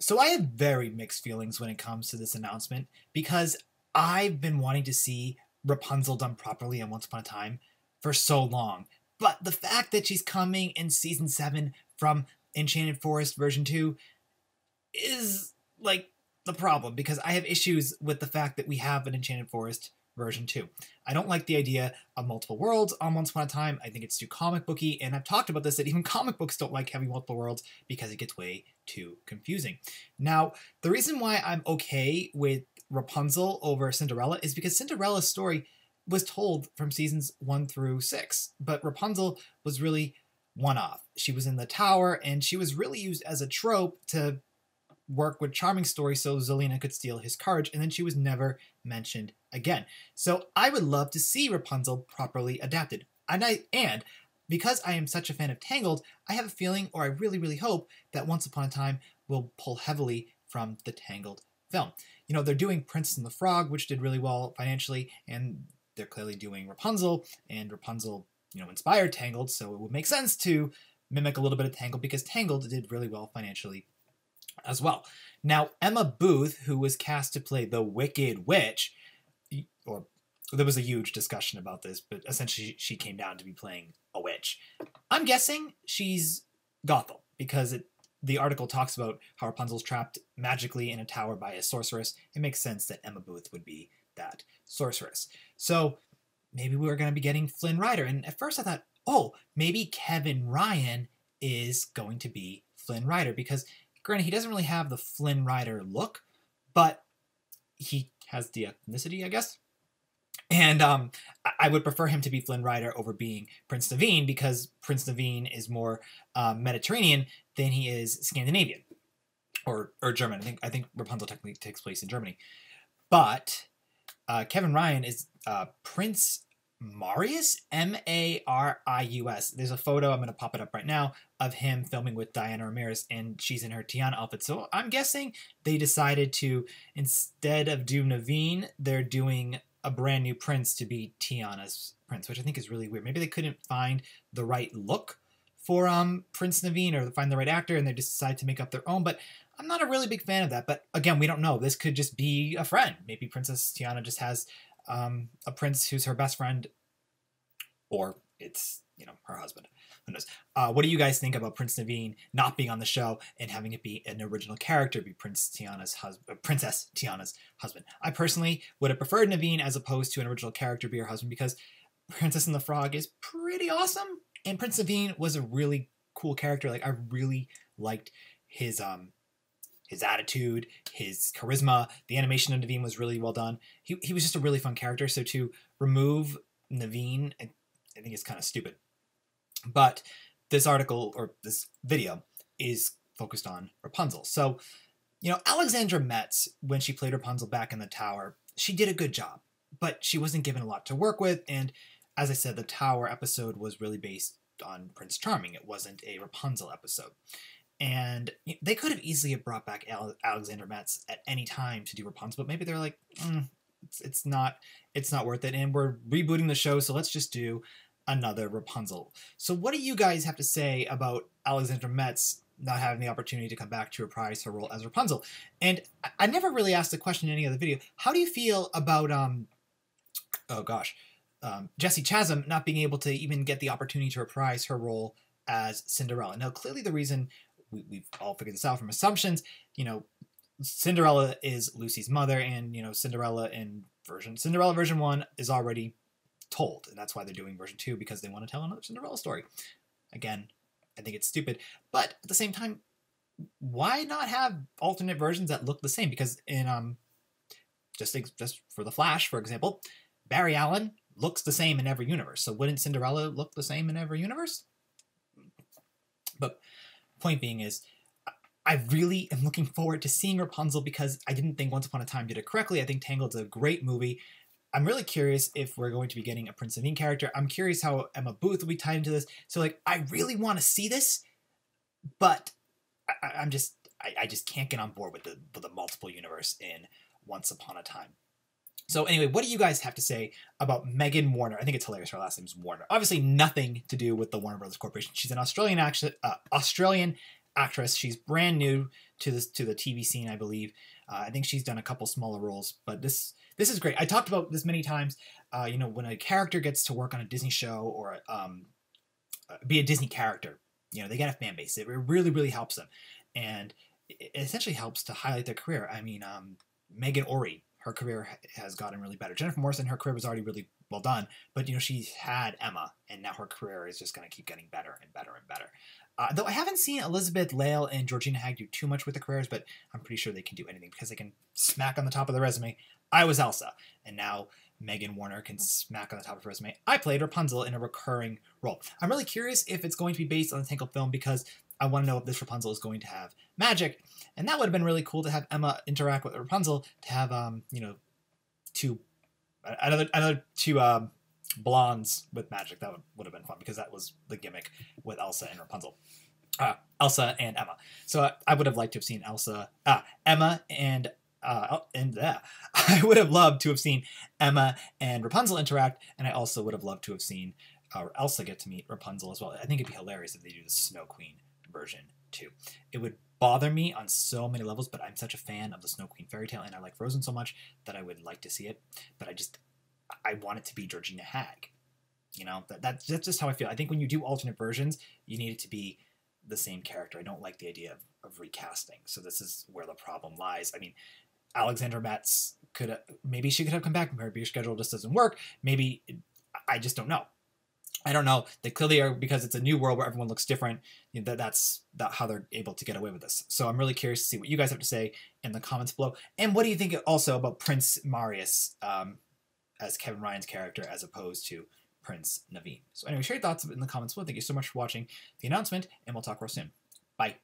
So I have very mixed feelings when it comes to this announcement because I've been wanting to see Rapunzel done properly on Once Upon a Time for so long. But the fact that she's coming in season 7 from Enchanted Forest version 2 is like the problem because I have issues with the fact that we have an Enchanted Forest version 2. I don't like the idea of multiple worlds on Once Upon a Time. I think it's too comic booky, and I've talked about this that even comic books don't like having multiple worlds because it gets way too confusing. Now, the reason why I'm okay with Rapunzel over Cinderella is because Cinderella's story was told from seasons 1 through 6, but Rapunzel was really one off. She was in the tower, and she was really used as a trope to work with Charming Story so Zelina could steal his courage, and then she was never mentioned again. So I would love to see Rapunzel properly adapted. And because I am such a fan of Tangled, I have a feeling, or I really, really hope, that Once Upon a Time will pull heavily from the Tangled film. You know, they're doing Princess and the Frog, which did really well financially, and they're clearly doing Rapunzel, and Rapunzel, inspired Tangled, so it would make sense to mimic a little bit of Tangled because Tangled did really well financially as well. Now, Emma Booth, who was cast to play the Wicked Witch, or there was a huge discussion about this, but essentially she came down to be playing a witch. I'm guessing she's Gothel because the article talks about how Rapunzel's trapped magically in a tower by a sorceress. It makes sense that Emma Booth would be that sorceress. So maybe we're going to be getting Flynn Rider. And at first I thought, oh, maybe Kevin Ryan is going to be Flynn Rider because granted, he doesn't really have the Flynn Rider look, but he has the ethnicity, I guess. And I would prefer him to be Flynn Rider over being Prince Naveen because Prince Naveen is more Mediterranean than he is Scandinavian or German. I think Rapunzel technically takes place in Germany. But Kevin Ryan is Prince Marius, Marius. There's a photo, I'm going to pop it up right now, of him filming with Diana Ramirez, and she's in her Tiana outfit. So I'm guessing they decided to, instead of do Naveen, they're doing a brand new prince to be Tiana's prince, which I think is really weird. Maybe they couldn't find the right look for Prince Naveen or find the right actor, and they just decided to make up their own. But I'm not a really big fan of that. But again, we don't know. This could just be a friend. Maybe Princess Tiana just has a prince who's her best friend, or it's, her husband. Who knows? What do you guys think about Prince Naveen not being on the show and having it be an original character, be Princess Tiana's husband? I personally would have preferred Naveen as opposed to an original character be her husband because Princess and the Frog is pretty awesome, and Prince Naveen was a really cool character. Like I really liked his attitude, his charisma. The animation of Naveen was really well done. He was just a really fun character. So to remove Naveen, I think it's kind of stupid. But this article, or this video, is focused on Rapunzel. So, Alexandra Metz, when she played Rapunzel back in the Tower, she did a good job. But she wasn't given a lot to work with. And as I said, the Tower episode was really based on Prince Charming. It wasn't a Rapunzel episode. And they could have easily have brought back Alexandra Metz at any time to do Rapunzel, but maybe they're like, it's not worth it, and we're rebooting the show, so let's just do another Rapunzel. So what do you guys have to say about Alexandra Metz not having the opportunity to come back to reprise her role as Rapunzel? And I never really asked the question in any other video. How do you feel about Jessie Chasm not being able to even get the opportunity to reprise her role as Cinderella? Now, clearly the reason we've all figured this out from assumptions, Cinderella is Lucy's mother, and Cinderella version 1 is already told, and that's why they're doing version 2, because they want to tell another Cinderella story. Again, I think it's stupid, but at the same time, why not have alternate versions that look the same? Because in just for The Flash, for example, Barry Allen looks the same in every universe. So wouldn't Cinderella look the same in every universe? But point being is, I really am looking forward to seeing Rapunzel because I didn't think Once Upon a Time did it correctly. I think Tangled's a great movie. I'm really curious if we're going to be getting a Prince Naveen character. I'm curious how Emma Booth will be tied into this. So, I really want to see this, but I just can't get on board with the multiple universe in Once Upon a Time. So anyway, what do you guys have to say about Meegan Warner? I think it's hilarious her last name is Warner. Obviously nothing to do with the Warner Brothers Corporation. She's an Australian actress. She's brand new to the TV scene, I believe. I think she's done a couple smaller roles, but this is great. I talked about this many times. When a character gets to work on a Disney show or be a Disney character, they get a fan base. It really, really helps them, and it essentially helps to highlight their career. I mean, Megan Ori, her career has gotten really better. Jennifer Morrison, her career was already really well done, but she's had Emma, and now her career is just going to keep getting better and better and better. Though I haven't seen Elizabeth Lail and Georgina Hag do too much with their careers, but I'm pretty sure they can do anything because they can smack on the top of the resume, I was Elsa, and now Meegan Warner can smack on the top of her resume, I played Rapunzel in a recurring role. I'm really curious if it's going to be based on the Tangled film because I want to know if this Rapunzel is going to have magic, and that would have been really cool to have Emma interact with Rapunzel, to have two blondes with magic. That would have been fun because that was the gimmick with Elsa and Rapunzel. Elsa and Emma. So I would have liked to have seen Emma and I would have loved to have seen Emma and Rapunzel interact, and I also would have loved to have seen Elsa get to meet Rapunzel as well. I think it'd be hilarious if they do the Snow Queen version too. It would bother me on so many levels, but I'm such a fan of the Snow Queen fairy tale, and I like Frozen so much that I would like to see it. But I want it to be Georgina Hag. That's just how I feel. I think when you do alternate versions, you need it to be the same character. I don't like the idea of recasting. So this is where the problem lies. I mean, Alexandra Metz maybe she could have come back. Maybe her schedule just doesn't work. Maybe, I just don't know. I don't know. They clearly are, because it's a new world where everyone looks different. That's how they're able to get away with this. So I'm really curious to see what you guys have to say in the comments below. And what do you think also about Prince Marius as Kevin Ryan's character as opposed to Prince Naveen? So anyway, share your thoughts in the comments below. Thank you so much for watching the announcement, and we'll talk real soon. Bye.